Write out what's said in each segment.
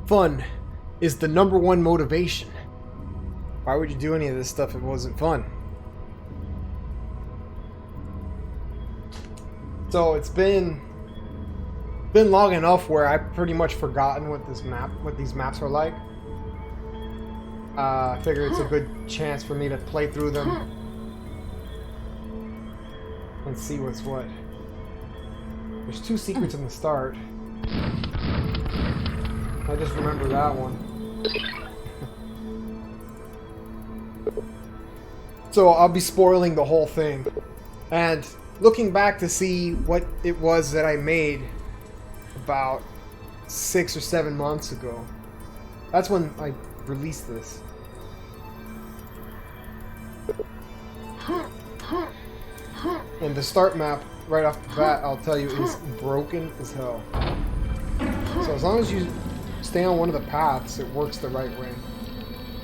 Fun is the #1 motivation. Why would you do any of this stuff if it wasn't fun? So it's been long enough where I've pretty much forgotten what these maps are like. I figure it's a good chance for me to play through them and see what's what. There's 2 secrets in the start. I just remember that one. So I'll be spoiling the whole thing. And looking back to see what it was that I made about 6 or 7 months ago. That's when I released this. And the start map, right off the bat, I'll tell you, is broken as hell. So as long as you stay on one of the paths, it works the right way.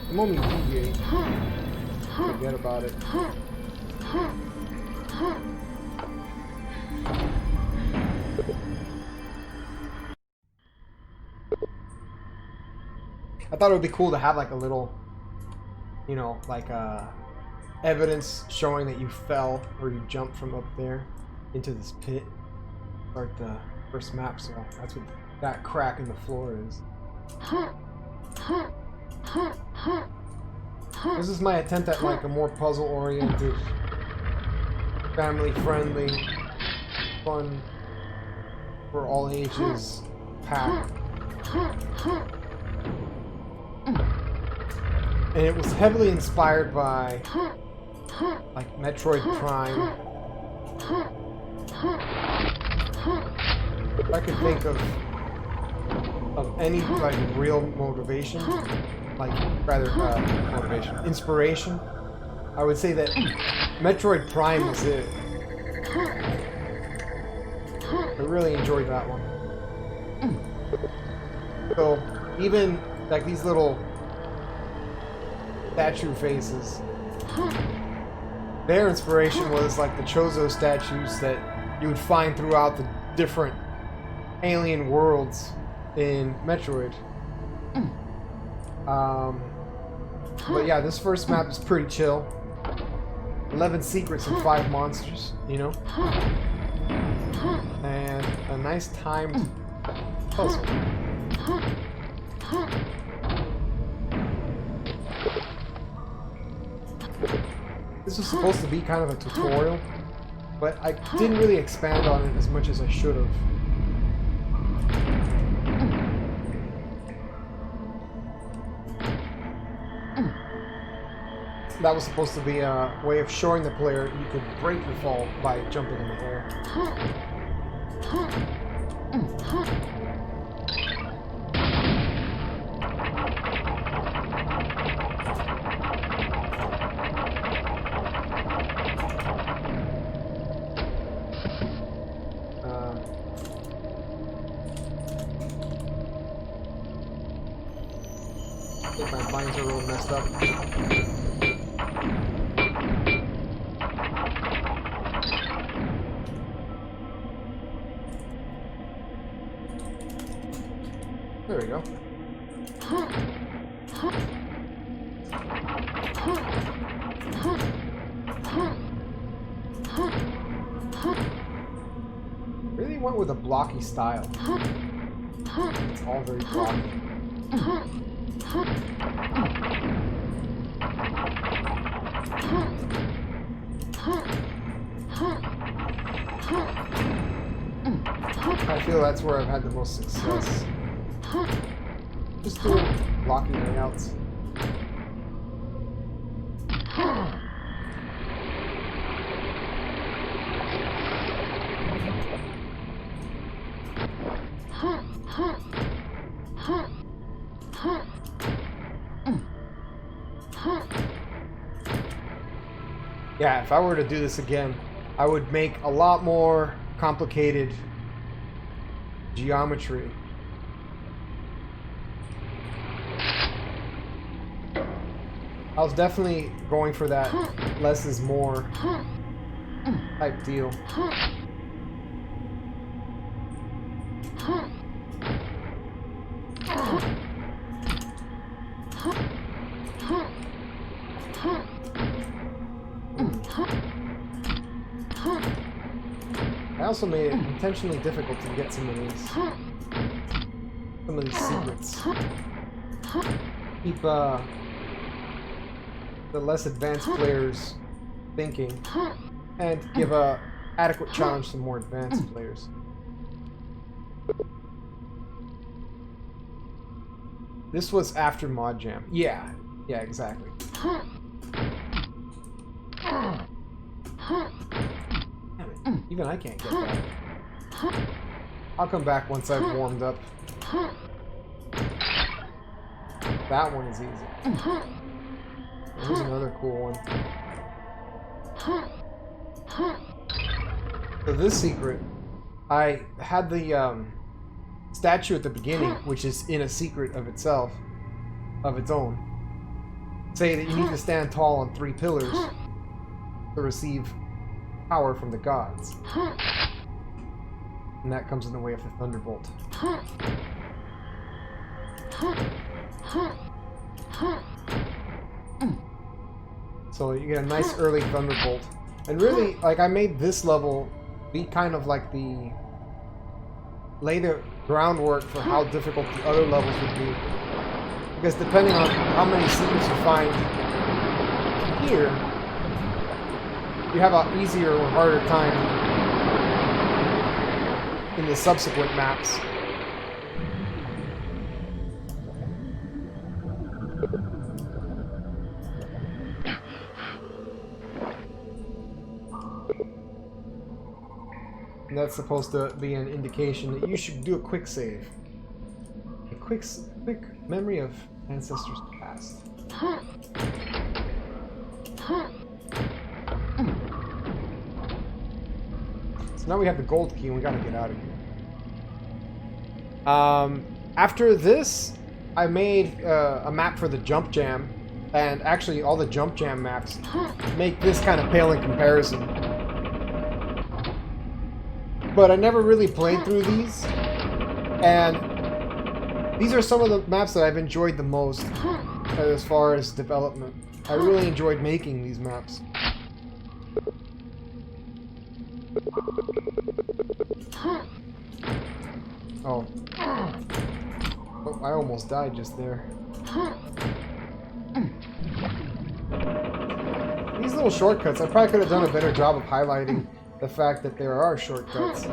The moment you deviate, forget about it. I thought it would be cool to have like a little, you know, like evidence showing that you fell or you jumped from up there into this pit. Start the first map, so that's what that crack in the floor is. This is my attempt at like a more puzzle-oriented, family-friendly, fun, for all ages pack. And it was heavily inspired by like Metroid Prime. If I could think of any like real motivation, like rather inspiration, I would say that Metroid Prime was it. I really enjoyed that one. So even like these little statue faces, their inspiration was like the Chozo statues that you would find throughout the different alien worlds in Metroid. But yeah, this first map is pretty chill. 11 secrets and 5 monsters, you know? And a nice timed puzzle. This was supposed to be kind of a tutorial, but I didn't really expand on it as much as I should have. That was supposed to be a way of showing the player you could break the fall by jumping in the air. I think my lines are a little messed up. There we go. Really went with a blocky style. It's all very blocky. I feel that's where I've had the most success. Just doing blocky layouts. Yeah, if I were to do this again, I would make a lot more complicated geometry. I was definitely going for that less is more type deal. also made it intentionally difficult to get some of these secrets. Keep the less advanced players thinking, and give a adequate challenge to more advanced players. This was after modjam. Yeah, exactly. Damn it. Even I can't get that. I'll come back once I've warmed up. That one is easy. Here's another cool one. So this secret, I had the statue at the beginning, which is in a secret of itself, of its own. Say that you need to stand tall on 3 pillars to receive power from the gods. And that comes in the way of the thunderbolt. So you get a nice early thunderbolt. And really, like, I made this level be kind of like lay the groundwork for how difficult the other levels would be. Because depending on how many secrets you find here, you have an easier or harder time in the subsequent maps. And that's supposed to be an indication that you should do a quick save. A quick memory of ancestors past. So now we have the gold key and we gotta get out of here. After this, I made a map for the jump jam, and actually all the jump jam maps make this kind of pale in comparison. But I never really played through these, and these are some of the maps that I've enjoyed the most as far as development. I really enjoyed making these maps. Oh, I almost died just there. These little shortcuts, I probably could have done a better job of highlighting the fact that there are shortcuts.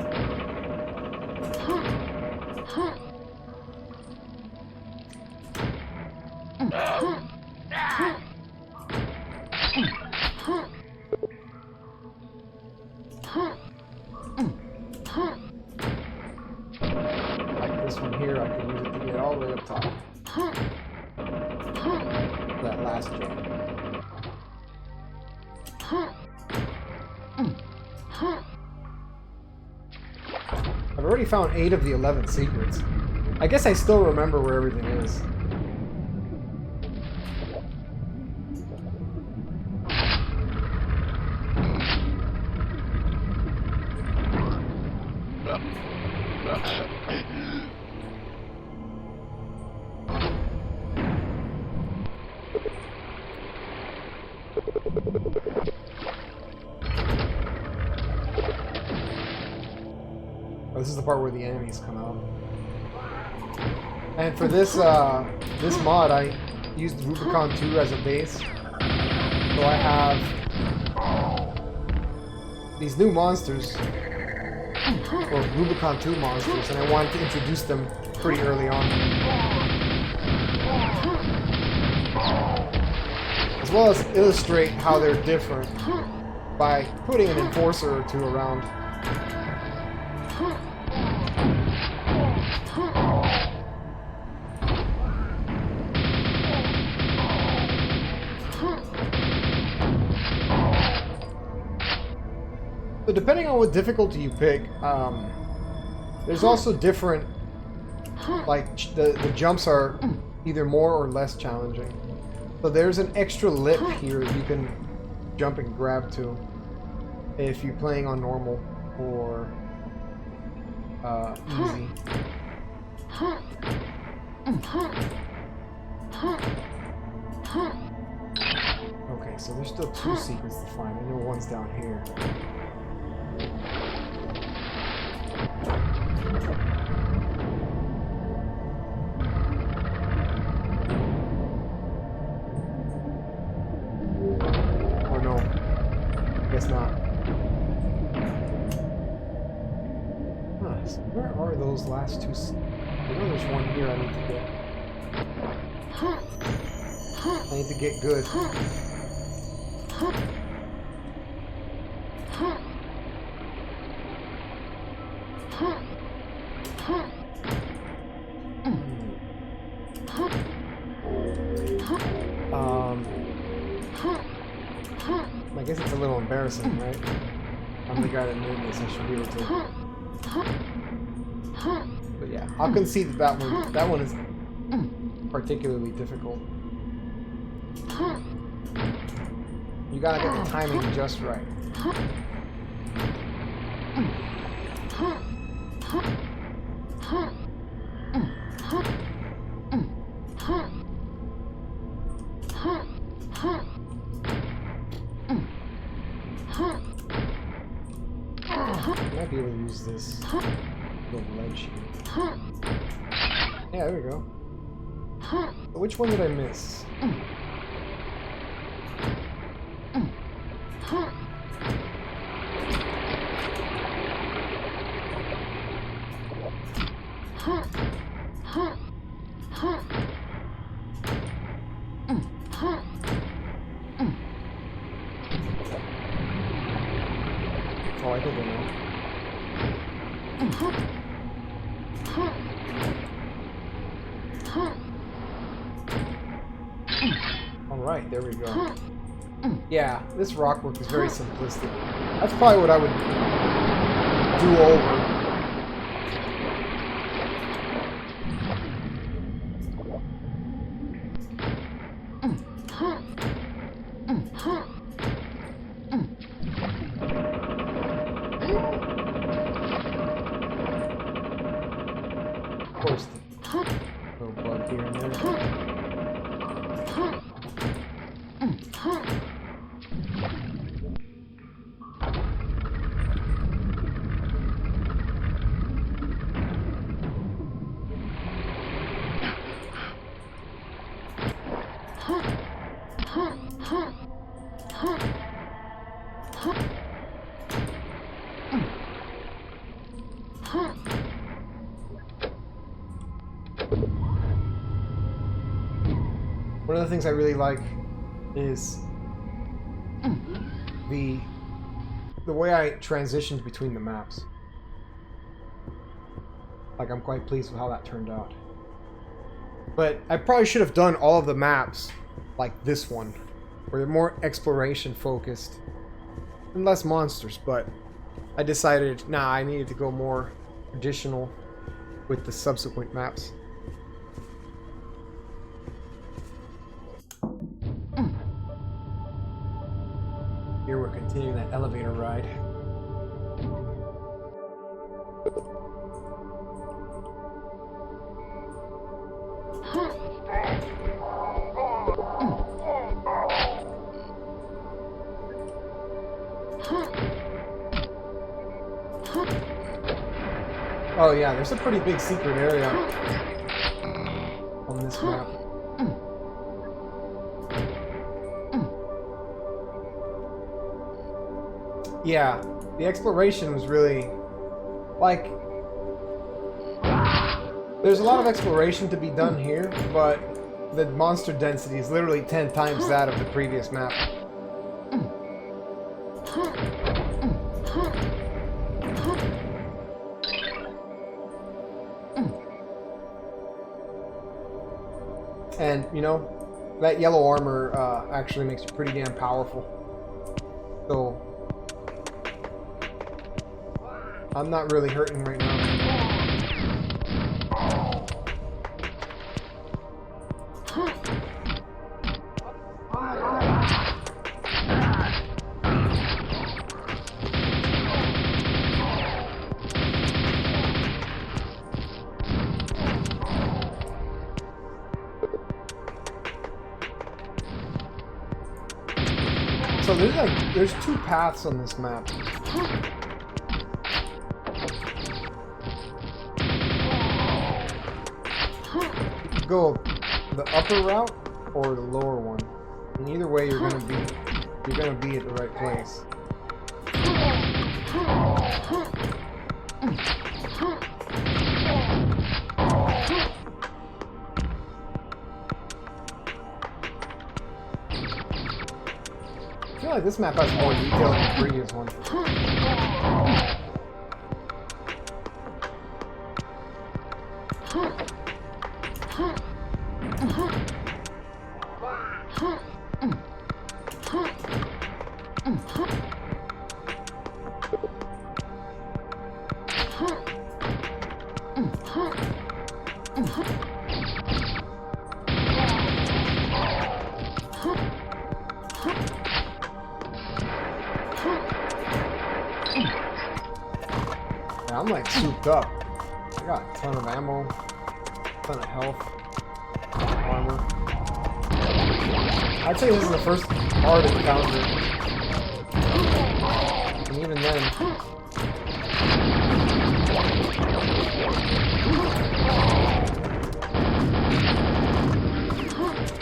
Like this one here, I could use it to get all the way up top. That last jump. I've already found 8 of the 11 secrets. I guess I still remember where everything is. This is the part where the enemies come out. And for this this mod, I used Rubicon 2 as a base. So I have these new monsters, or Rubicon 2 monsters, and I wanted to introduce them pretty early on. As well as illustrate how they're different by putting an enforcer or two around. So depending on what difficulty you pick, there's also different, like the jumps are either more or less challenging. So there's an extra lip here you can jump and grab to if you're playing on normal or easy. Okay, so there's still 2 secrets to find. I know one's down here. it's not. Huh, so where are those last two? I know there's one here I need to get. I need to get good. I guess it's a little embarrassing, right? I'm the guy that made this. I should be able to. But yeah, I'll concede that one is particularly difficult. You gotta get the timing just right. I might be able to use this little ledge here. Yeah, there we go. But which one did I miss? Oh, I think I know. Alright, there we go. Yeah, this rock work is very simplistic. That's probably what I would do over. Of course, the little bug here and there. One of the things I really like is the way I transitioned between the maps. Like, I'm quite pleased with how that turned out. But I probably should have done all of the maps like this one, where they're more exploration focused and less monsters, but I decided, nah, I needed to go more traditional with the subsequent maps. Here we're continuing that elevator ride. Oh yeah, there's a pretty big secret area on this map. Yeah, the exploration was really, like, there's a lot of exploration to be done here, but the monster density is literally 10 times that of the previous map. And, you know, that yellow armor actually makes you pretty damn powerful. So, I'm not really hurting right now. So there's two paths on this map. You could go the upper route or the lower one. And either way you're gonna be at the right place. like this map has more detail than the previous one. Yeah, I'm like souped up. I got a ton of ammo, a ton of health, armor. I'd say this is the first hard encounter. And even then,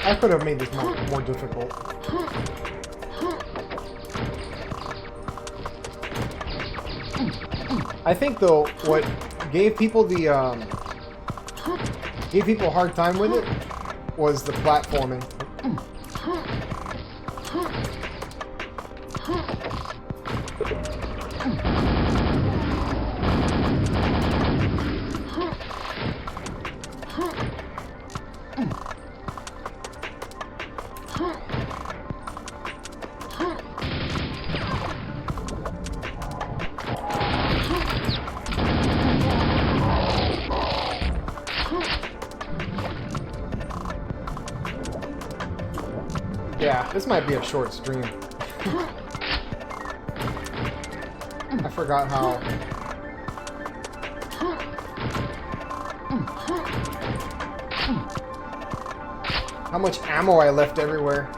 I could have made this more difficult. I think though, what gave people a hard time with it was the platforming. Yeah, this might be a short stream. I forgot how much ammo I left everywhere.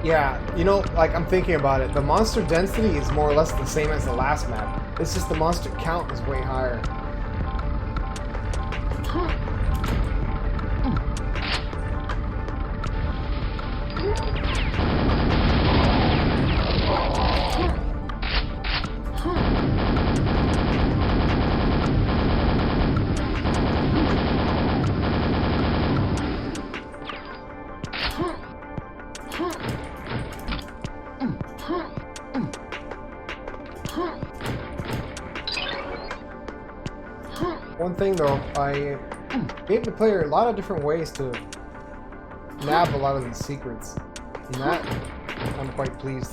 Yeah, you know, like I'm thinking about it, the monster density is more or less the same as the last map. It's just the monster count is way higher. One thing though, I gave the player a lot of different ways to nab a lot of these secrets, and that I'm quite pleased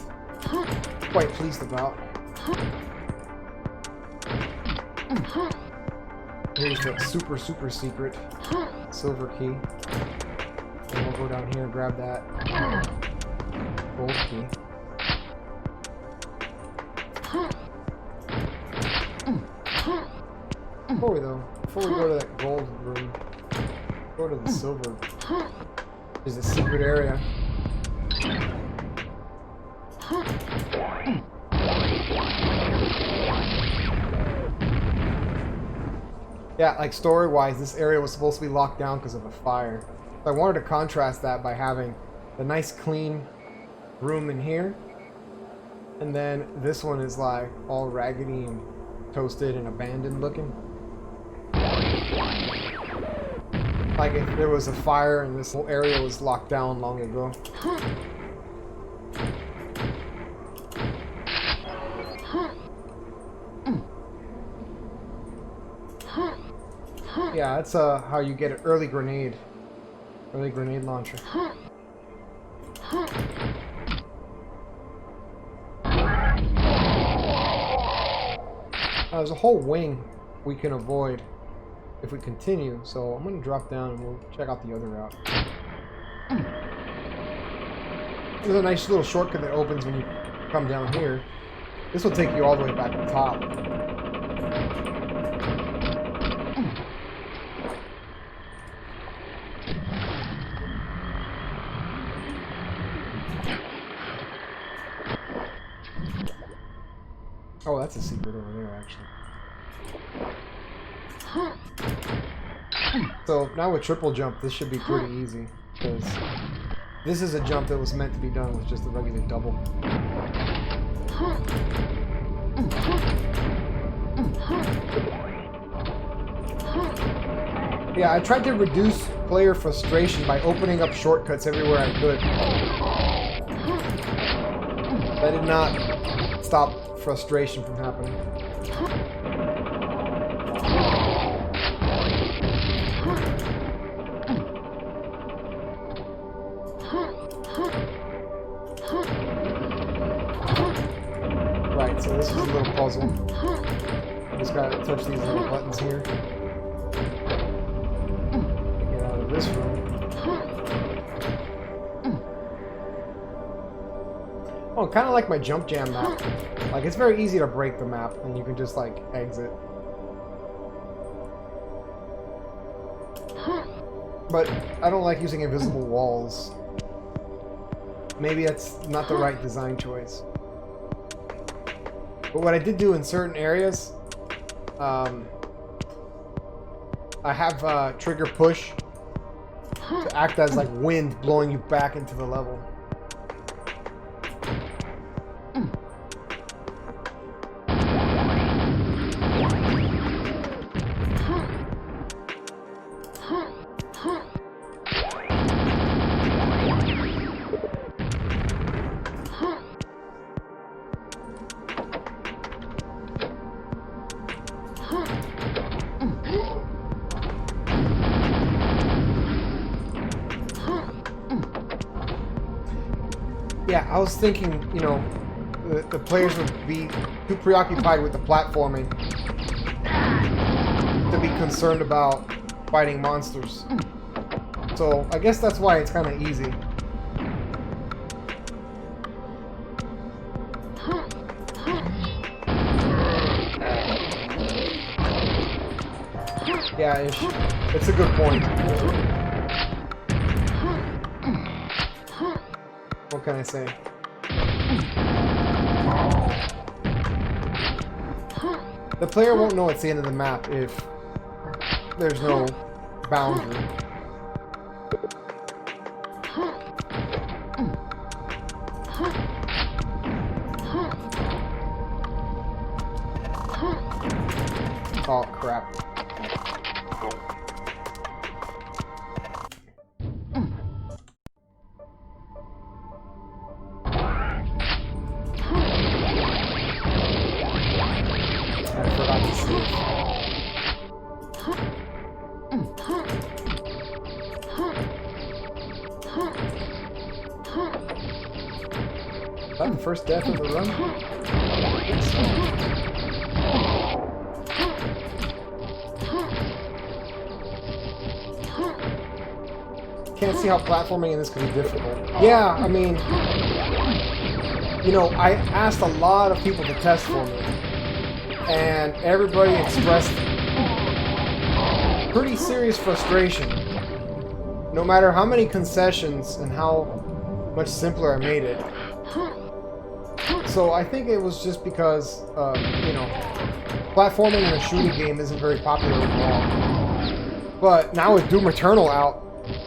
about. Here's the super secret silver key, and we'll go down here and grab that gold key. Before we go to that gold room, go to the silver. There's a secret area. Yeah, like story-wise, this area was supposed to be locked down because of a fire. So I wanted to contrast that by having the nice clean room in here, and then this one is like all raggedy and toasted and abandoned looking. Like if there was a fire and this whole area was locked down long ago. Yeah, that's how you get an early grenade launcher. There's a whole wing we can avoid if we continue, so I'm going to drop down and we'll check out the other route. There's a nice little shortcut that opens when you come down here. This will take you all the way back to the top. that's a secret over there, actually. So now with triple jump, this should be pretty easy, because this is a jump that was meant to be done with just a regular double. Yeah, I tried to reduce player frustration by opening up shortcuts everywhere I could. That did not stop frustration from happening. Right, so this is a little puzzle. Just gotta touch these little buttons here. Get out of this room. Oh, kind of like my jump jam map. Like, it's very easy to break the map, and you can just, like, exit. But I don't like using invisible walls. Maybe that's not the right design choice. But what I did do in certain areas, I have trigger push to act as like wind blowing you back into the level. Yeah, I was thinking, you know, the players would be too preoccupied with the platforming to be concerned about fighting monsters. So I guess that's why it's kind of easy. Yeah, it's a good point. What can I say? The player won't know it's the end of the map if there's no boundary. Oh, crap. Is that the first death of the run? Can't see how platforming in this could be difficult. Yeah, I mean, you know, I asked a lot of people to test for me, and everybody expressed pretty serious frustration. No matter how many concessions and how much simpler I made it. So I think it was just because, you know, platforming in a shooting game isn't very popular overall. But now with Doom Eternal out,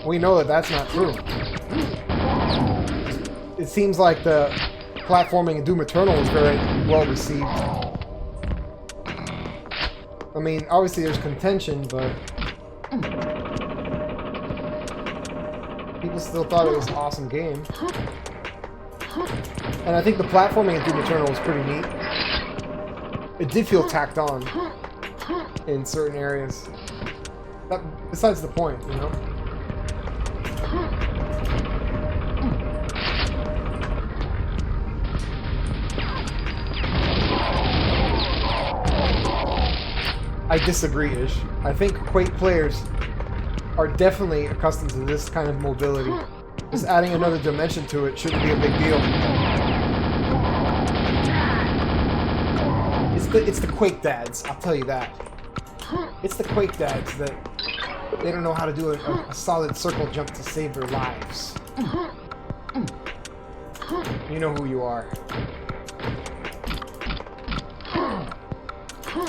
we know that that's not true. It seems like the platforming in Doom Eternal is very well received. I mean, obviously there's contention, but people still thought it was an awesome game. And I think the platforming in Doom Eternal was pretty neat. It did feel tacked on in certain areas. That, besides the point, you know? I disagree-ish. I think Quake players are definitely accustomed to this kind of mobility. Just adding another dimension to it shouldn't be a big deal. It's the Quake dads, I'll tell you that. It's the Quake dads that they don't know how to do a solid circle jump to save their lives. You know who you are. I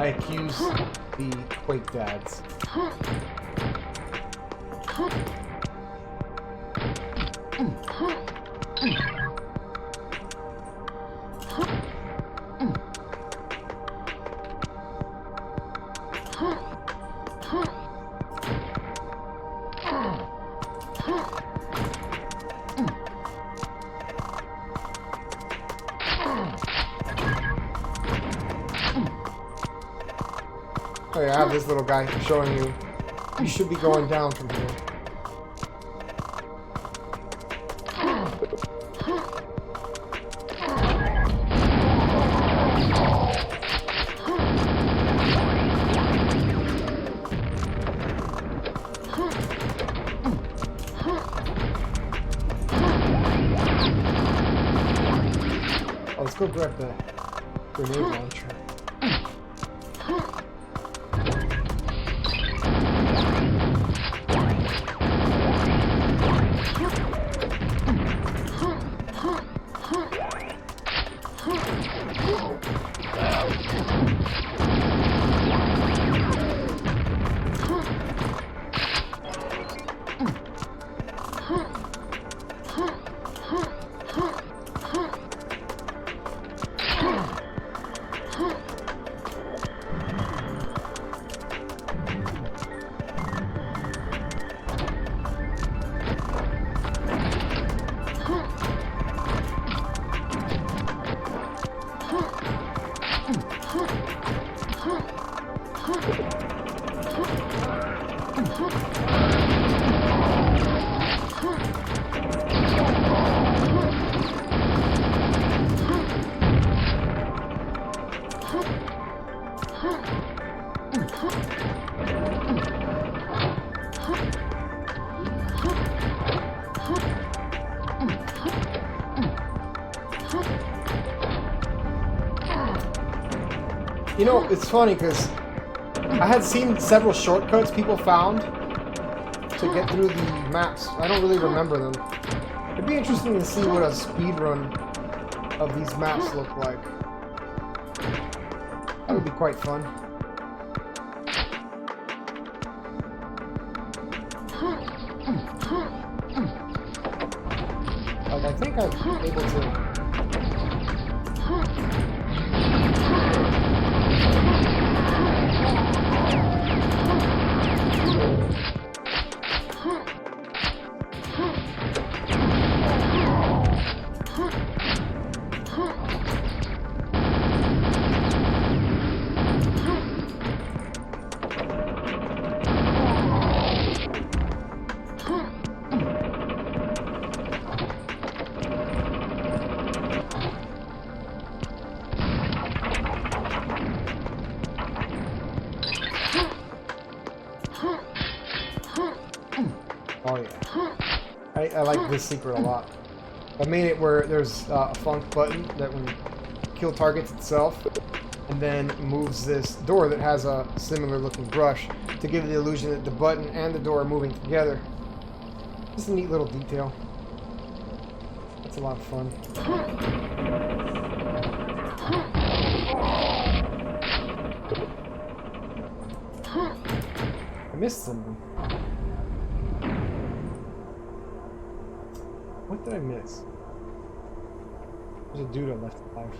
accuse the Quake Dads. Oh yeah, I have this little guy showing you you should be going down from here. Oh, let's go grab the grenade launcher. You know, it's funny because I had seen several shortcuts people found to get through the maps. I don't really remember them. It'd be interesting to see what a speed run of these maps look like. That would be quite fun. Like, I think I'm able to... Oh yeah, I like this secret a lot. I made it where there's a funk button that when kill targets itself, and then moves this door that has a similar looking brush to give the illusion that the button and the door are moving together. Just a neat little detail. It's a lot of fun. I missed something. What did I miss? There's a dude I left alive.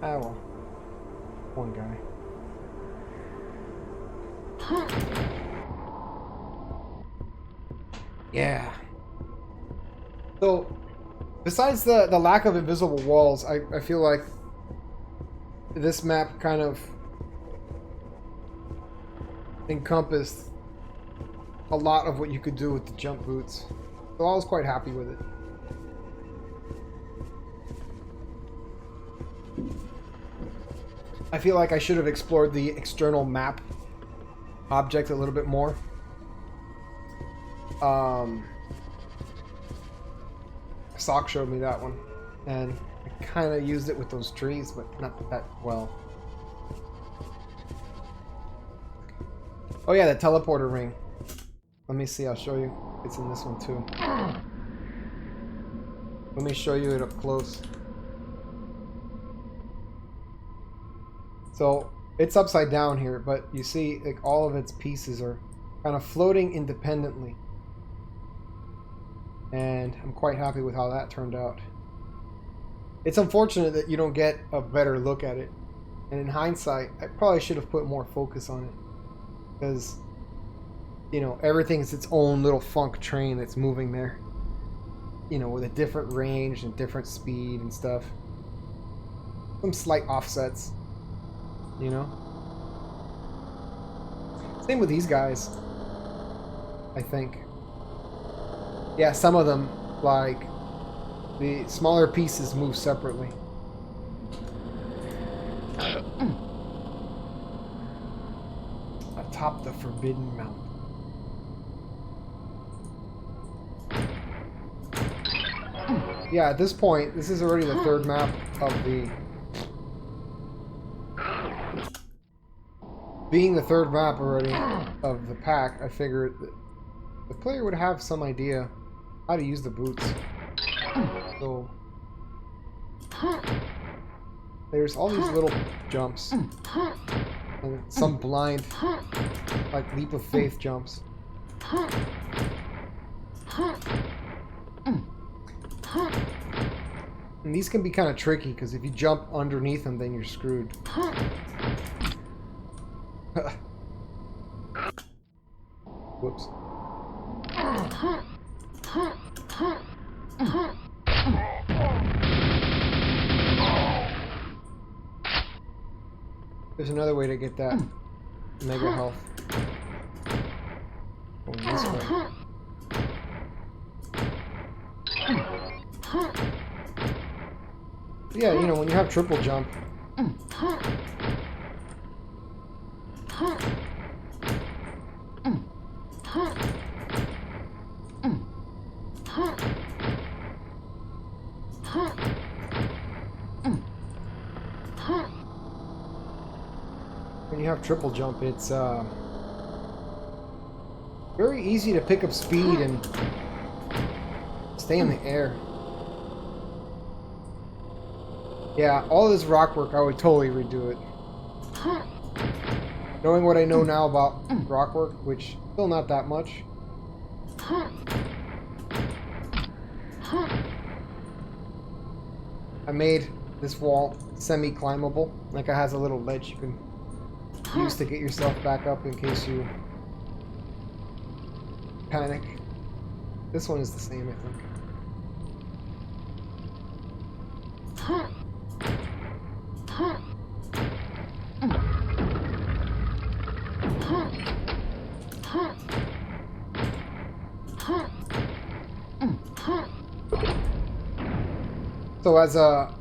Ah well. One guy. Yeah. So, besides the lack of invisible walls, I feel like this map kind of encompassed a lot of what you could do with the jump boots. So I was quite happy with it. I feel like I should have explored the external map object a little bit more. Sock showed me that one, and I kind of used it with those trees, but not that well. Oh yeah, the teleporter ring. Let me see, I'll show you. It's in this one too. Let me show you it up close. So it's upside down here, but you see like all of its pieces are kind of floating independently. And I'm quite happy with how that turned out. It's unfortunate that you don't get a better look at it. And in hindsight, I probably should have put more focus on it. Because, you know, everything's its own little funk train that's moving there. You know, with a different range and different speed and stuff. Some slight offsets. You know? Same with these guys. I think. Yeah, some of them, like, the smaller pieces move separately. Atop the Forbidden Mountain. Yeah, at this point, this is already the third map of the... Being the third map already of the pack, I figured that the player would have some idea how to use the boots. So there's all these little jumps and some blind, like, leap of faith jumps. And these can be kind of tricky because if you jump underneath them, then you're screwed. Whoops. There's another way to get that mega health. Going this way. Yeah, you know, when you have triple jump. When you have triple jump, it's very easy to pick up speed and stay in the air. Yeah, all this rock work, I would totally redo it. Knowing what I know now about rock work, which still not that much. I made this wall semi-climbable. Like, it has a little ledge you can use to get yourself back up in case you panic. This one is the same, I think. So as a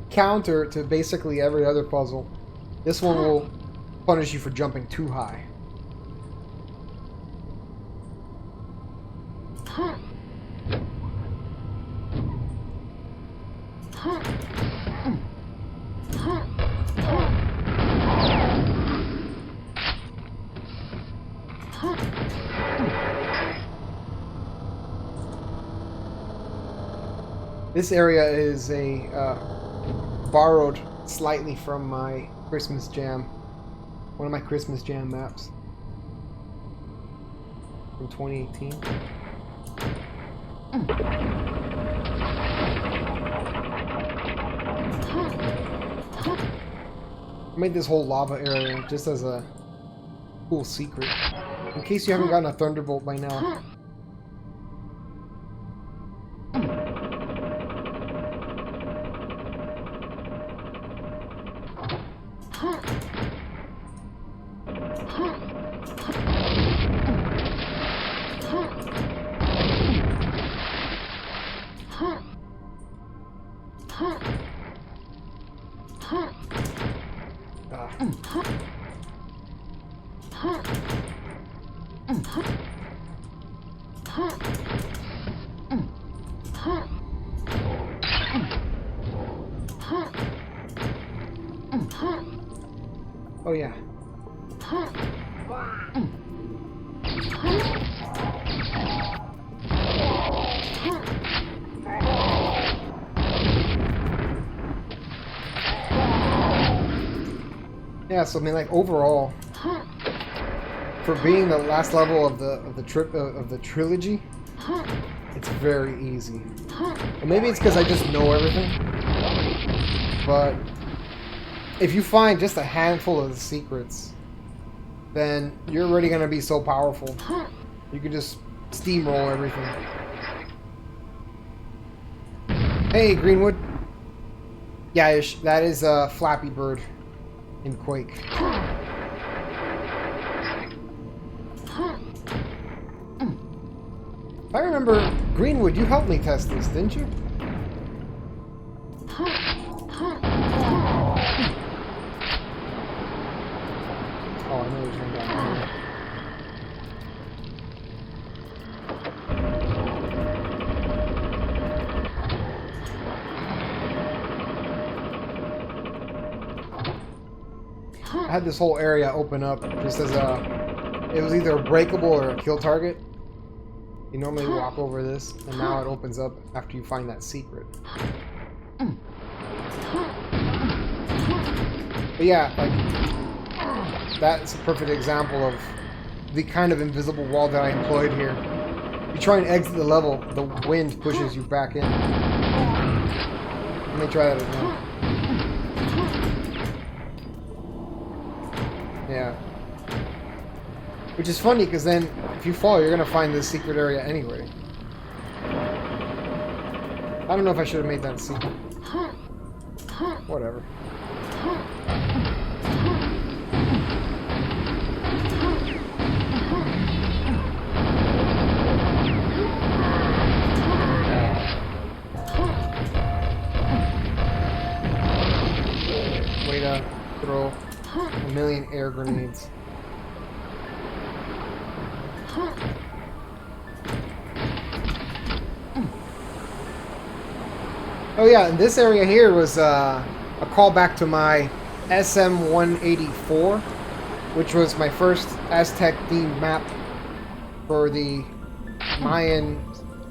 counter to basically every other puzzle, this one will punish you for jumping too high. This area is a borrowed slightly from my Christmas Jam, one of my Christmas Jam maps from 2018. I made this whole lava area just as a cool secret, in case you haven't gotten a Thunderbolt by now. Oh yeah. Yeah, so I mean, like overall, for being the last level of the trilogy, it's very easy. And maybe it's because I just know everything, but if you find just a handful of the secrets, then you're already gonna be so powerful. You can just steamroll everything. Hey, Greenwood. Yeah, that is Flappy Bird in Quake. If I remember, Greenwood, you helped me test this, didn't you? Oh, I know there's one down here. I had this whole area open up just as it was either a breakable or a kill target. You normally walk over this, and now it opens up after you find that secret. But yeah, like, that's a perfect example of the kind of invisible wall that I employed here. You try and exit the level, the wind pushes you back in. Let me try that again. Yeah. Which is funny, because then, if you fall, you're going to find this secret area anyway. I don't know if I should have made that a secret. Whatever. Way to throw a million air grenades. Oh yeah, and this area here was a callback to my SM-184, which was my first Aztec-themed map for the Mayan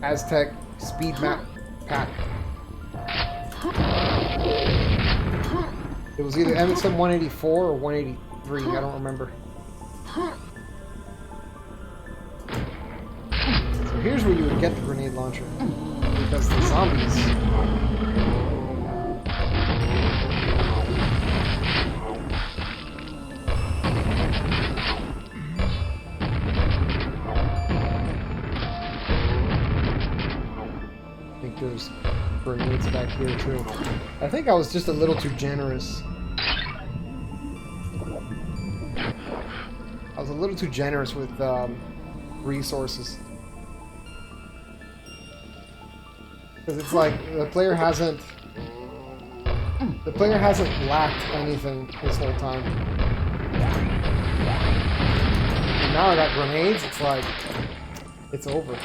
Aztec speed map pack. It was either SM-184 or 183, I don't remember. So here's where you would get the grenade launcher, because the zombies... I think there's grenades back here too. I think I was just a little too generous. I was a little too generous with resources. Because it's like the player hasn't lacked anything this whole time. And now I got grenades, it's like it's over.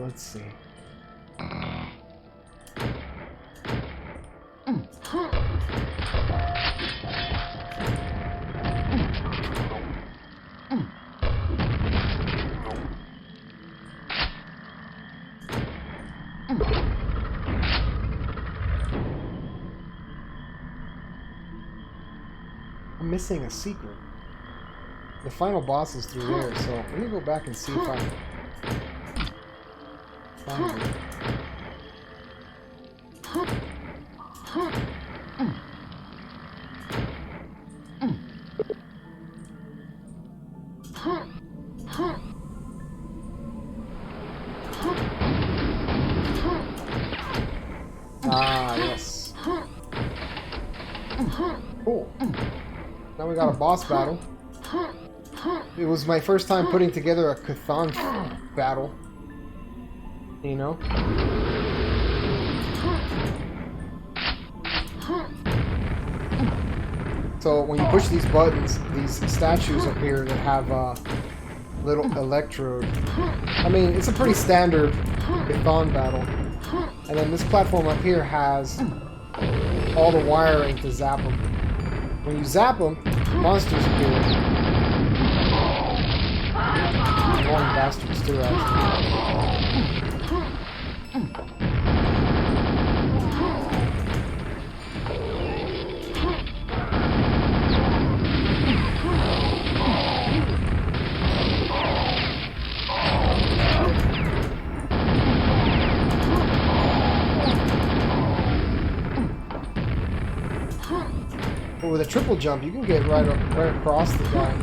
Let's see. I'm missing a secret. The final boss is through there, so let me go back and see if I find it. Ah, yes. Cool. Now we got a boss battle. It was my first time putting together a Cthulhu battle. You know? So when you push these buttons, these statues appear that have little electrode. I mean, it's a pretty standard Python battle. And then this platform up here has all the wiring to zap them. When you zap them, monsters appear. Annoying bastards too, actually. But with a triple jump, you can get right across the guy.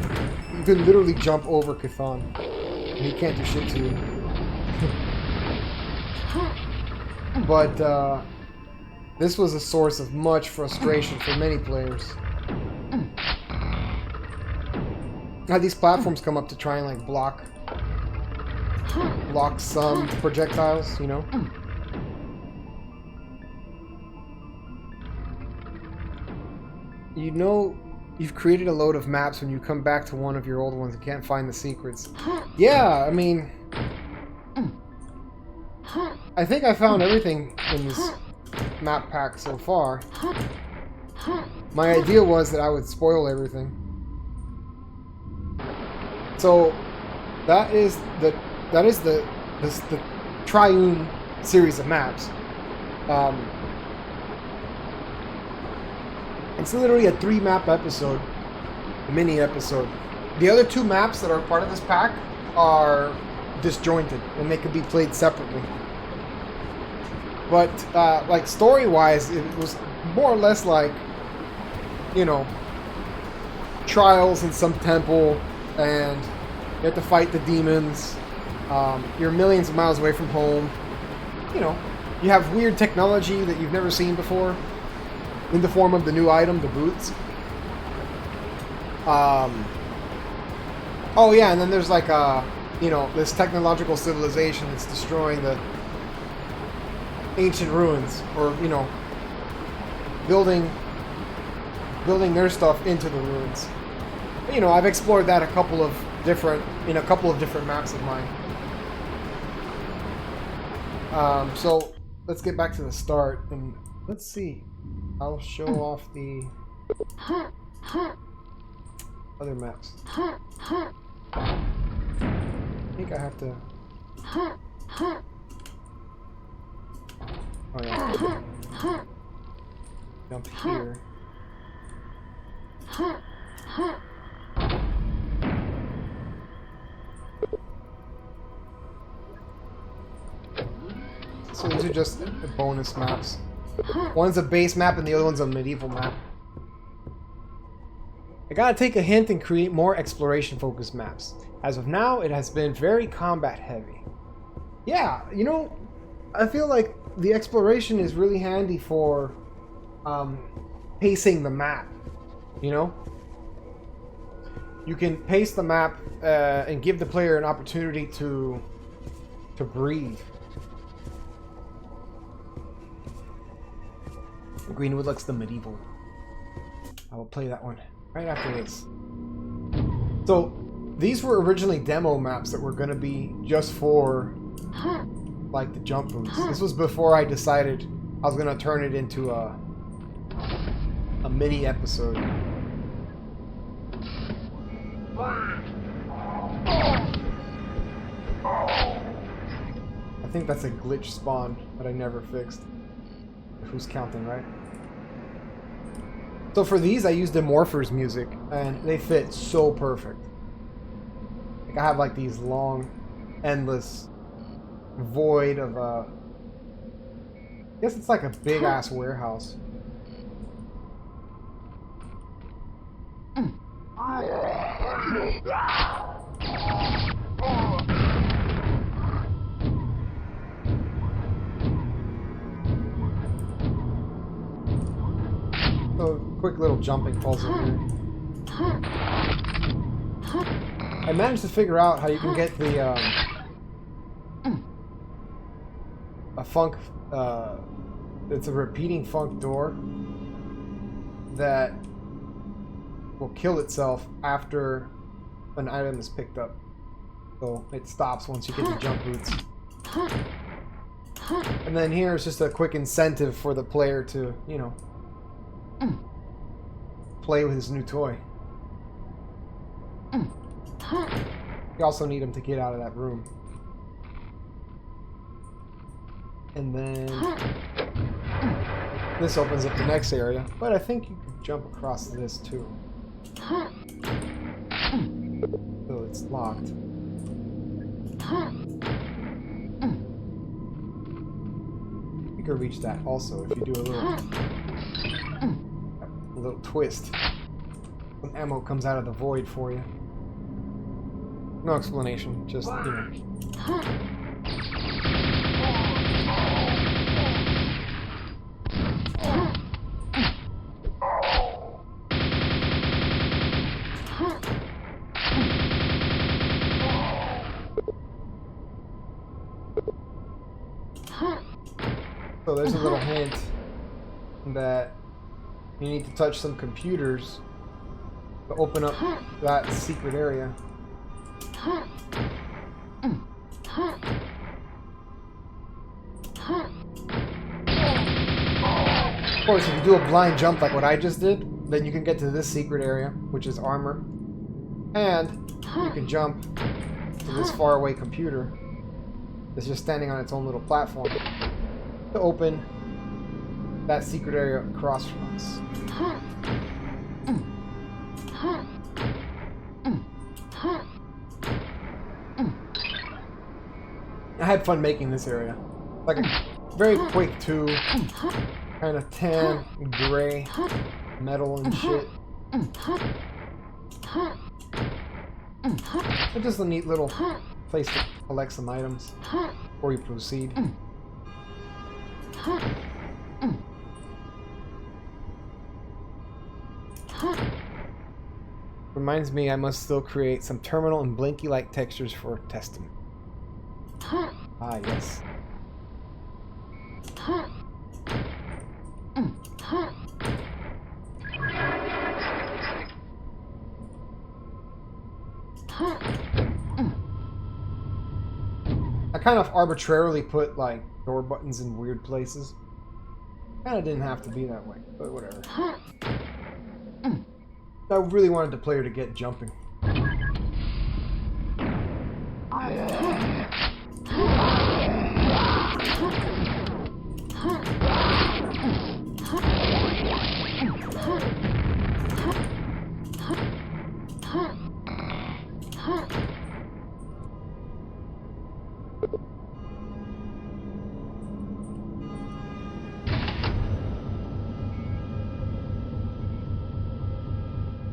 You can literally jump over Chthon, and he can't do shit to you. But this was a source of much frustration for many players. Now these platforms come up to try and like block some projectiles, you know. You know you've created a load of maps when you come back to one of your old ones and can't find the secrets. Yeah, I mean, I think I found everything in this map pack so far. My idea was that I would spoil everything. So that is the Triune series of maps. It's literally a 3-map episode, a mini episode. The other 2 maps that are part of this pack are disjointed, and they could be played separately. But like story-wise, it was more or less like, you know, trials in some temple, and you have to fight the demons. You're millions of miles away from home. You know, you have weird technology that you've never seen before, in the form of the new item, the boots. Oh yeah, and then there's like you know, this technological civilization that's destroying the ancient ruins, or you know, building their stuff into the ruins. But, you know, I've explored that in a couple of different maps of mine. So let's get back to the start and let's see. I'll show off the other maps. I think I have to... Oh yeah. Jump here. So these are just the bonus maps. One's a base map and the other one's a medieval map. I gotta take a hint and create more exploration-focused maps. As of now, it has been very combat-heavy. Yeah, you know, I feel like the exploration is really handy for pacing the map, you know? You can pace the map and give the player an opportunity to breathe. Greenwood looks the medieval. I will play that one right after this. So, these were originally demo maps that were going to be just for, like, the jump boots. This was before I decided I was going to turn it into a mini episode. I think that's a glitch spawn that I never fixed. Who's counting, right? So for these, I used the Morphers music, and they fit so perfect. Like I have like these long, endless void of I guess it's like a big ass warehouse. So, quick little jumping puzzle here. I managed to figure out how you can get the a funk. It's a repeating funk door that will kill itself after an item is picked up. So it stops once you get the jump boots. And then here is just a quick incentive for the player to, you know, play with his new toy. You also need him to get out of that room. And then this opens up the next area, but I think you could jump across this too. So it's locked. You could reach that also if you do a little twist. Some ammo comes out of the void for you. No explanation, just, you know. So there's a little hint that you need to touch some computers to open up that secret area. Of course, if you do a blind jump like what I just did, then you can get to this secret area, which is armor. And you can jump to this faraway computer that's just standing on its own little platform to open that secret area across from us. I had fun making this area. Like a very quick tube, kind of tan, gray, metal and shit. It's just a neat little place to collect some items before you proceed. Reminds me I must still create some terminal and blinky-like textures for testing. Ah, yes. I kind of arbitrarily put, like, door buttons in weird places. Kind of didn't have to be that way, but whatever. I really wanted the player to get jumping.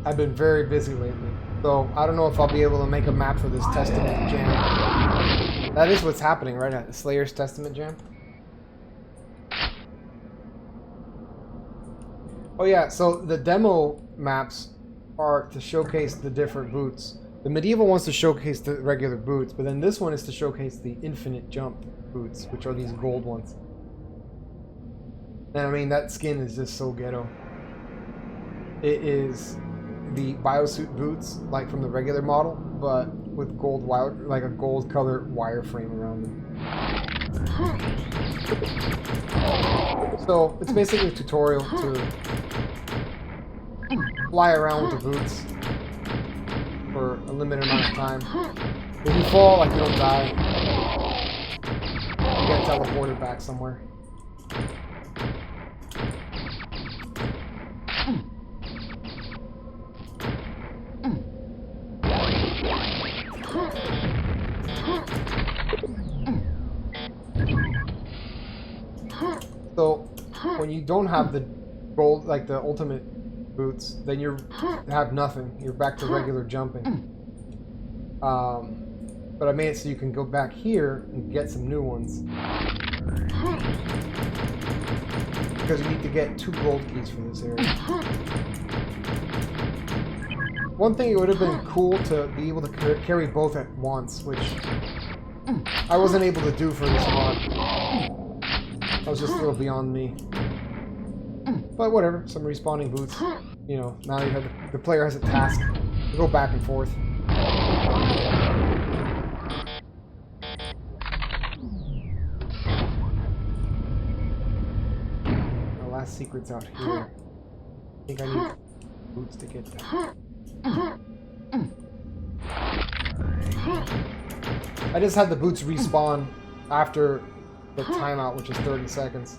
I've been very busy lately, so I don't know if I'll be able to make a map for this Testament jam. That is what's happening, right? At Slayer's Testament jam. Oh yeah, so the demo maps are to showcase the different boots. The medieval wants to showcase the regular boots, but then this one is to showcase the infinite jump boots, which are these gold ones. And I mean, that skin is just so ghetto. It is the biosuit boots, like from the regular model, but with gold wire, like a gold colored wireframe around them. So it's basically a tutorial to fly around with the boots for a limited amount of time. If you fall, like, you don't die, you get teleported back somewhere. So when you don't have the gold, like the ultimate boots, then you have nothing. You're back to regular jumping. But I made it so you can go back here and get some new ones. Because you need to get 2 gold keys for this area. One thing, it would have been cool to be able to carry both at once, which I wasn't able to do for this mod. That was just a little beyond me. But whatever, some respawning boots. You know, now you have the player has a task to go back and forth. secrets out here. I think I need boots to get there. I just had the boots respawn after the timeout, which is 30 seconds.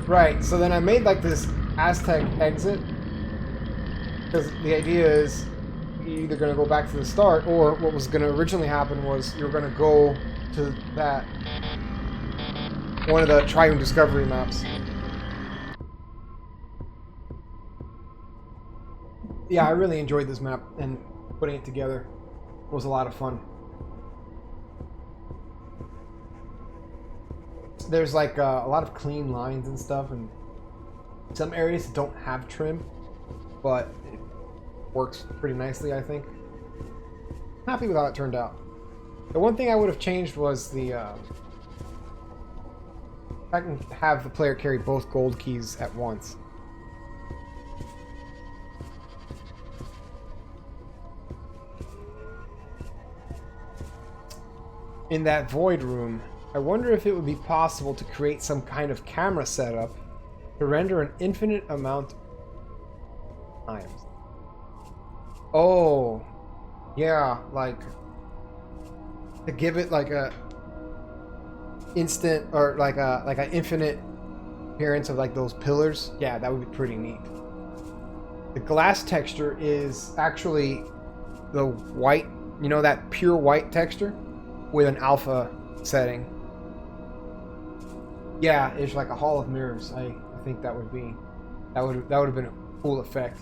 Right, so then I made like this Aztec exit. Because the idea is you're either going to go back to the start, or what was going to originally happen was you're going to go to that one of the Triune Discovery maps. Yeah, I really enjoyed this map, and putting it together was a lot of fun. There's like a lot of clean lines and stuff, and some areas don't have trim, but it works pretty nicely, I think. Happy with how it turned out. The one thing I would have changed was the I can have the player carry both gold keys at once. In that void room, I wonder if it would be possible to create some kind of camera setup to render an infinite amount of times. Oh, yeah, like to give it like a instant or like an infinite appearance of like those pillars. Yeah, that would be pretty neat. The glass texture is actually the white, you know, that pure white texture with an alpha setting. Yeah, it's like a hall of mirrors. I think that would be that would have been a cool effect.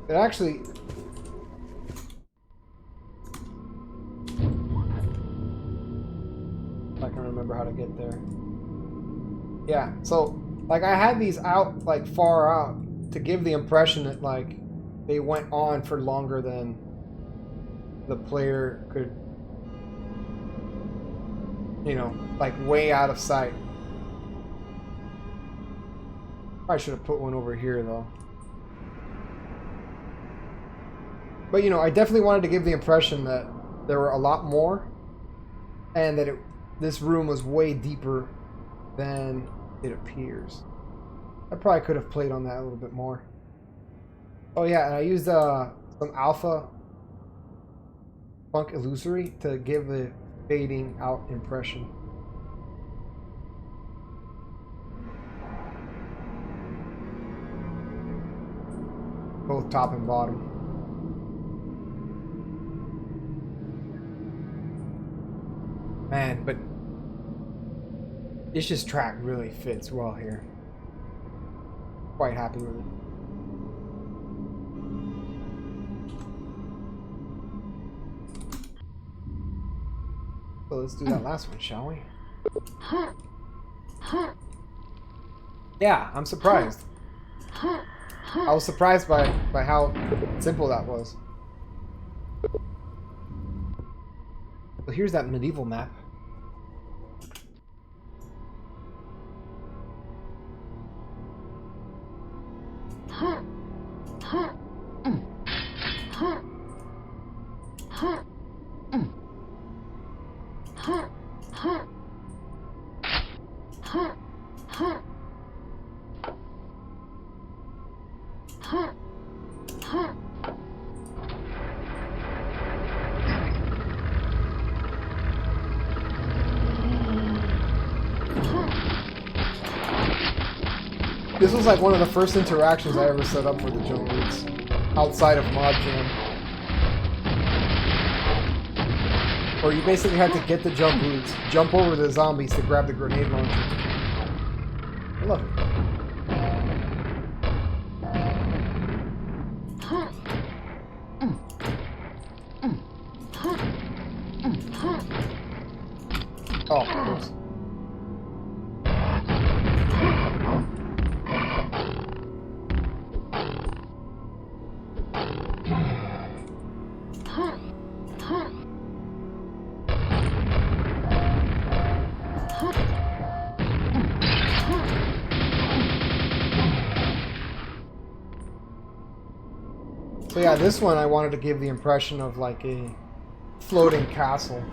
It actually I can remember how to get there. Yeah, so like I had these out like far out to give the impression that like they went on for longer than the player could, you know, like way out of sight. I should have put one over here though. But you know, I definitely wanted to give the impression that there were a lot more, and that this room was way deeper than it appears. I probably could have played on that a little bit more. Oh yeah, and I used some alpha funk illusory to give the fading out impression. Both top and bottom. Man, but this track really fits well here. Quite happy with it. So let's do that last one, shall we? Yeah, I'm surprised. I was surprised by how simple that was. Well, here's that medieval map. This was like one of the first interactions I ever set up for the jump routes, outside of modjam. Where you basically had to get the jump routes, jump over the zombies to grab the grenade launcher. I love it. Oh, of course. So yeah, this one I wanted to give the impression of like a floating castle.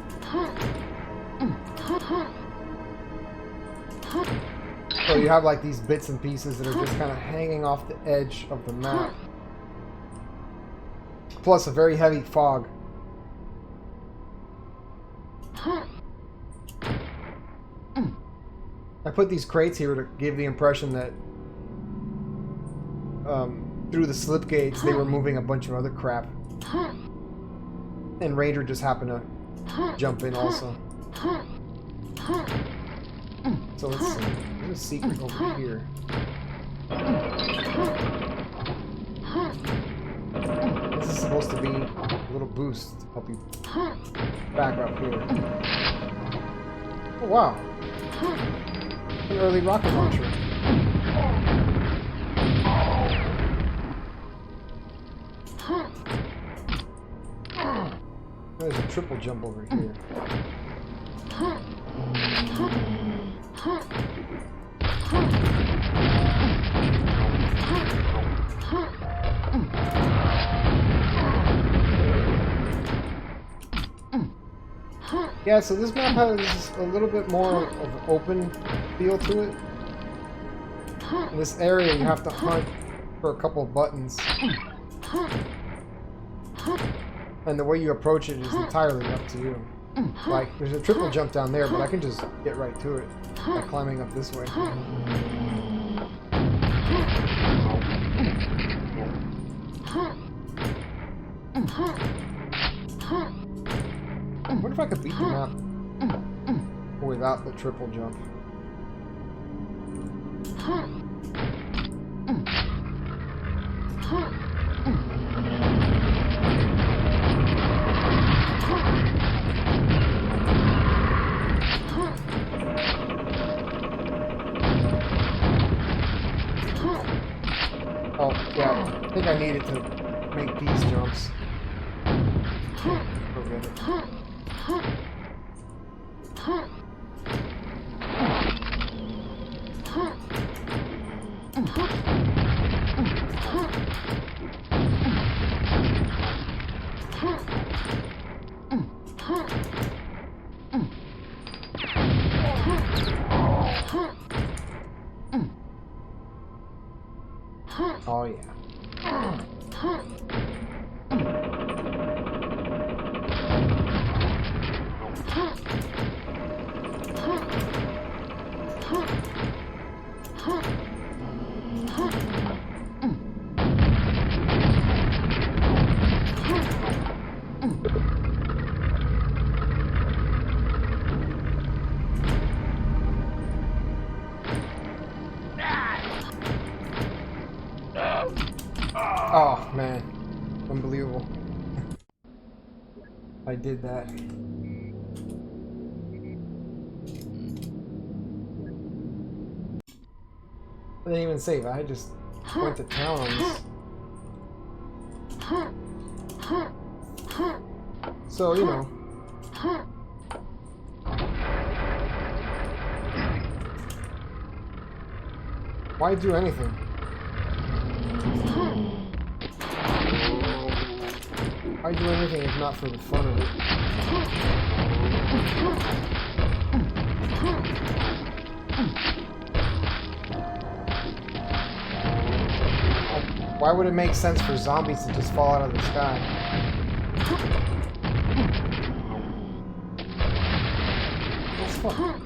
So you have like these bits and pieces that are just kind of hanging off the edge of the map. Plus a very heavy fog. I put these crates here to give the impression that through the slip gates they were moving a bunch of other crap. And Ranger just happened to jump in also. So let's see. There's a secret over here. This is supposed to be a little boost to help you back up here. Oh wow. An early rocket launcher. There's a triple jump over here. Yeah, so this map has a little bit more of an open feel to it. In this area you have to hunt for a couple of buttons. And the way you approach it is entirely up to you. Like, there's a triple jump down there, but I can just get right to it by climbing up this way. I wonder if I could beat the map without the triple jump. Oh, yeah, I think I needed to make these jumps. Forget it. Oh yeah. Oh man, unbelievable. I did that. I didn't even save. I just went to town on this. So, you know. Why do anything? Why do anything if not for the fun of it? Why would it make sense for zombies to just fall out of the sky? That's fun.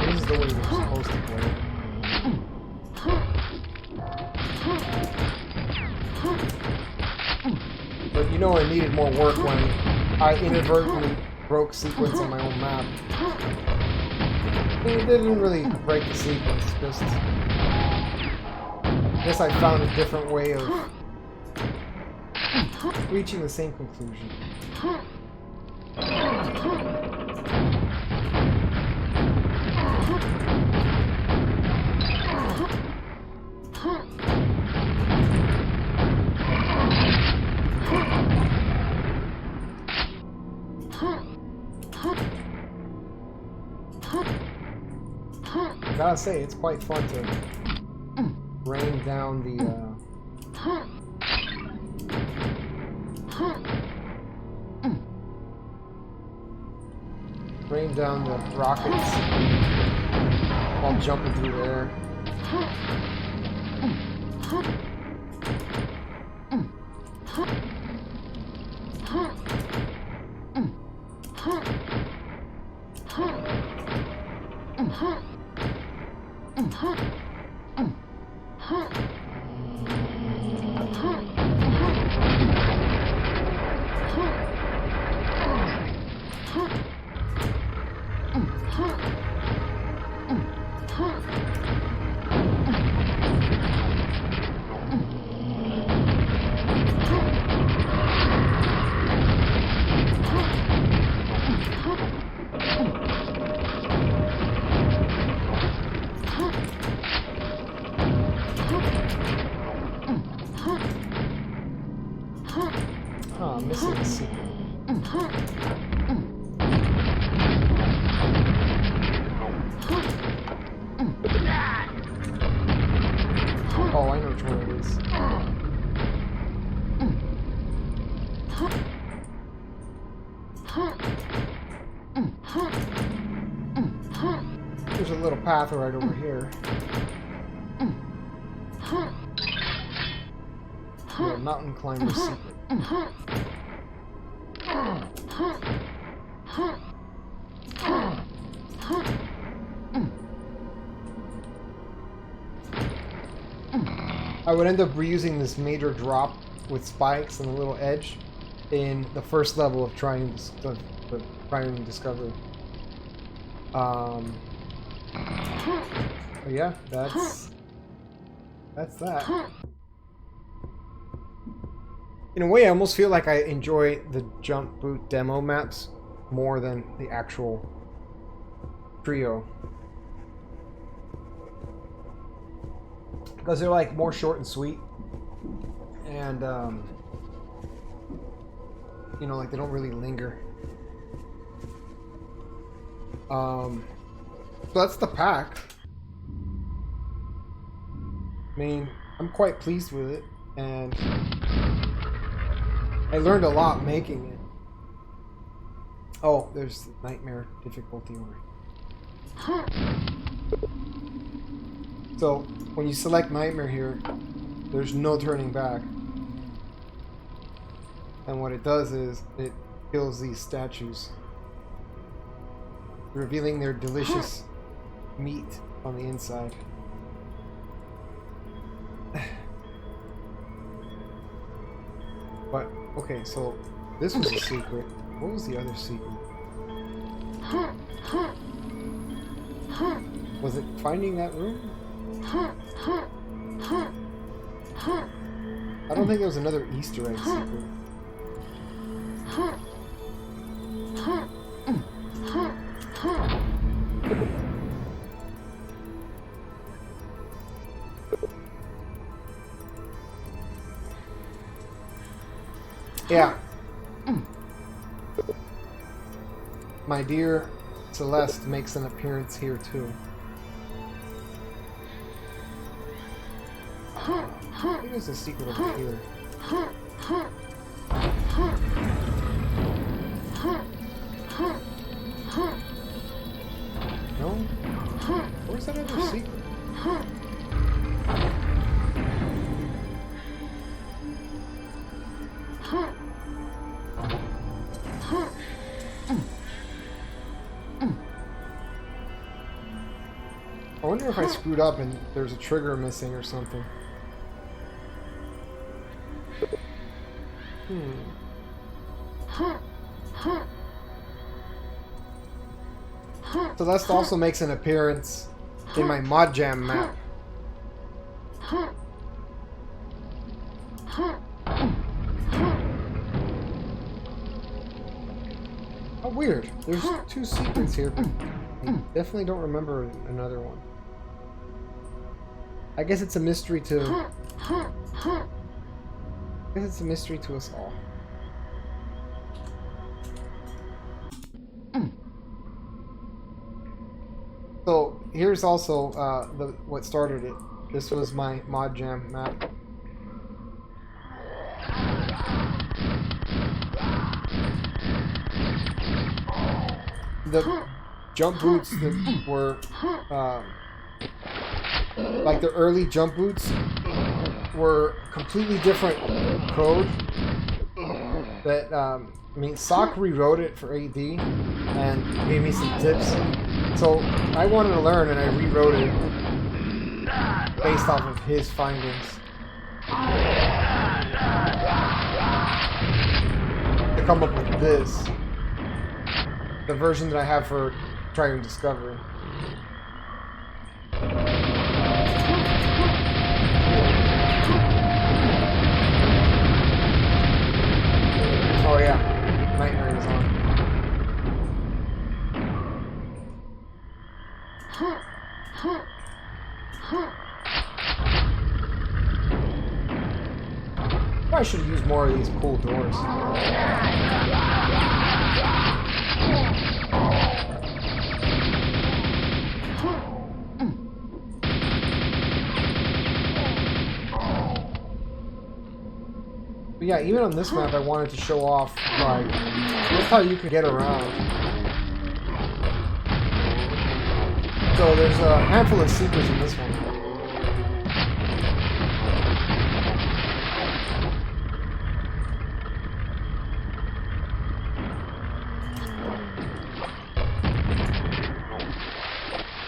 This is the way we're supposed to play it. But you know I needed more work when I inadvertently broke sequence on my own map. It didn't really break the sequence, just I guess I found a different way of reaching the same conclusion. I gotta say, it's quite fun to rain down the rockets while jumping through the air. Missing a secret. Oh, I know which one it is. There's a little path right over here. The mountain climber's secret. I would end up reusing this major drop with spikes and a little edge in the first level of Triune Discovery. But yeah, that's that. In a way, I almost feel like I enjoy the jump boot demo maps more than the actual trio. Because they're like more short and sweet. And, you know, like they don't really linger. So that's the pack. I mean, I'm quite pleased with it. And I learned a lot making it. Oh, there's the nightmare difficulty over here. So, when you select nightmare here, there's no turning back. And what it does is, it kills these statues, revealing their delicious meat on the inside. But, okay, so this was a secret. What was the other secret? Was it finding that room? I don't think there was another Easter egg secret. Yeah. My dear Celeste makes an appearance here too. I think there's a secret over here. No? Where's that other secret? I wonder if I screwed up and there's a trigger missing or something. Celeste also makes an appearance in my modjam map. Oh, weird. There's 2 secrets here, but I definitely don't remember another one. I guess it's a mystery to... I guess it's a mystery to us all. So here's also what started it. This was my modjam map. The jump boots that were like the early jump boots were completely different code. That I mean, Sock rewrote it for AD and gave me some tips. So I wanted to learn, and I rewrote it based off of his findings to come up with this, the version that I have for Triune Discovery. Oh yeah, Nightmare is on. I should have used more of these cool doors. But yeah, even on this map I wanted to show off, like, look how you can get around. So there's a handful of secrets in this one.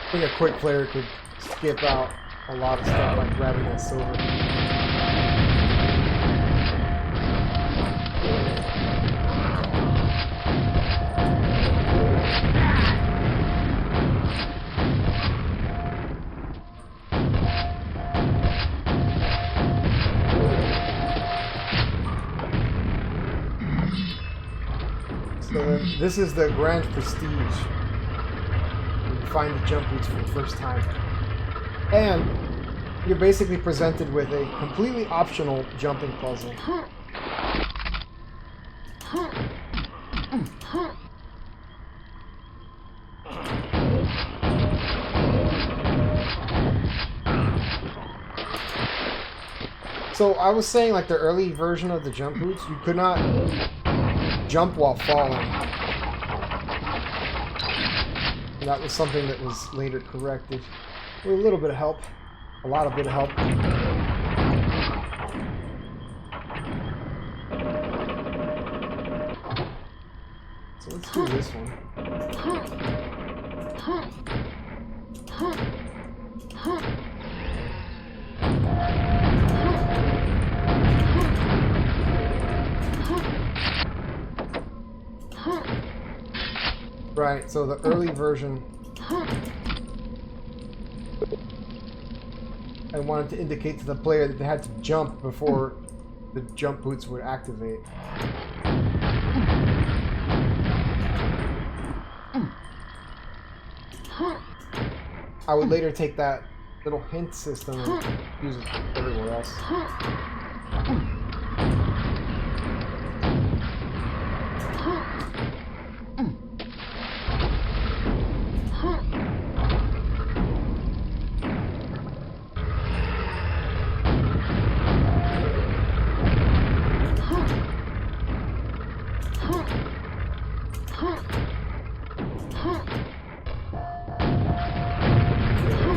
I think a quick player could skip out a lot of stuff like grabbing that silver. So then this is the Grand Prestige. Find the jump boots for the first time. And you're basically presented with a completely optional jumping puzzle. So I was saying, like, the early version of the jump boots, you could not jump while falling. And that was something that was later corrected with a little bit of help, a lot of bit of help. So let's do this one. Right, so the early version, I wanted to indicate to the player that they had to jump before the jump boots would activate. I would later take that little hint system and use it everywhere else.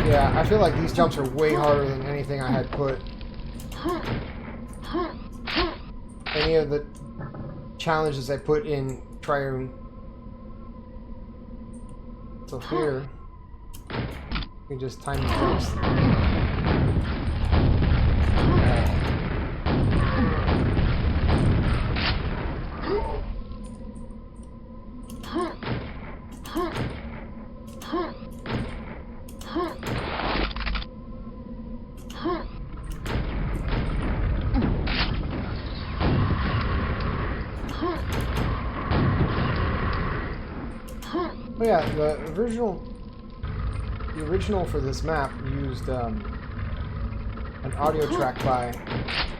Yeah, I feel like these jumps are way harder than anything I had put. Any of the challenges I put in Triune. So here, you can just time the jumps. But yeah, the original for this map used an audio track by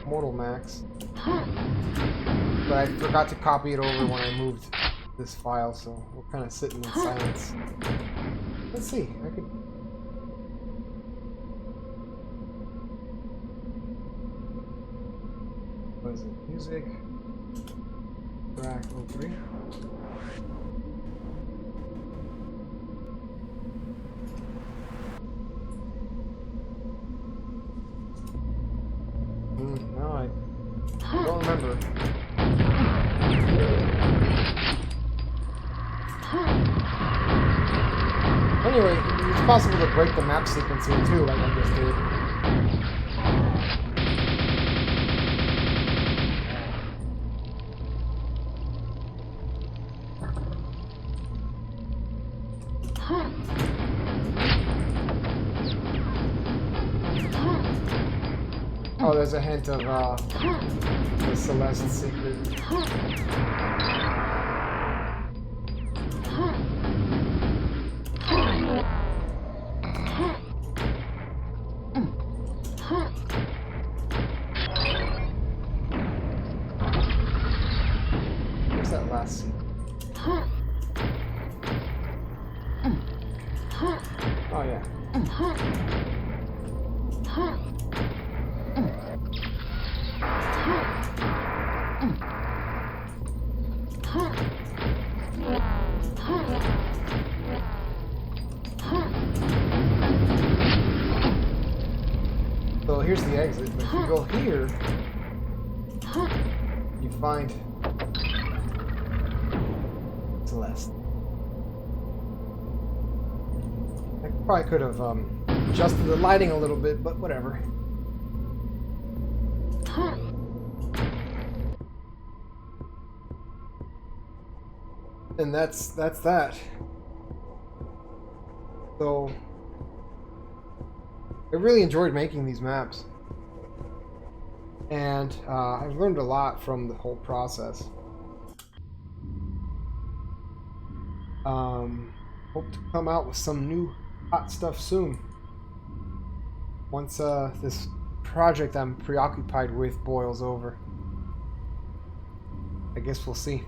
Mortal Max, but I forgot to copy it over when I moved this file, so we're kind of sitting in silence. Let's see, I could... What is it? Music. Track 03. No, I don't remember. Anyway, it's possible to break the map sequencing too, like I just did. Oh, there's a hint of the Celeste secret. Where's that last secret? Oh, yeah. So here's the exit, but if you go here, you find Celeste. I probably could have adjusted the lighting a little bit, but whatever. And that's that. So I really enjoyed making these maps, and I've learned a lot from the whole process. Hope to come out with some new hot stuff soon. Once this project I'm preoccupied with boils over. I guess we'll see.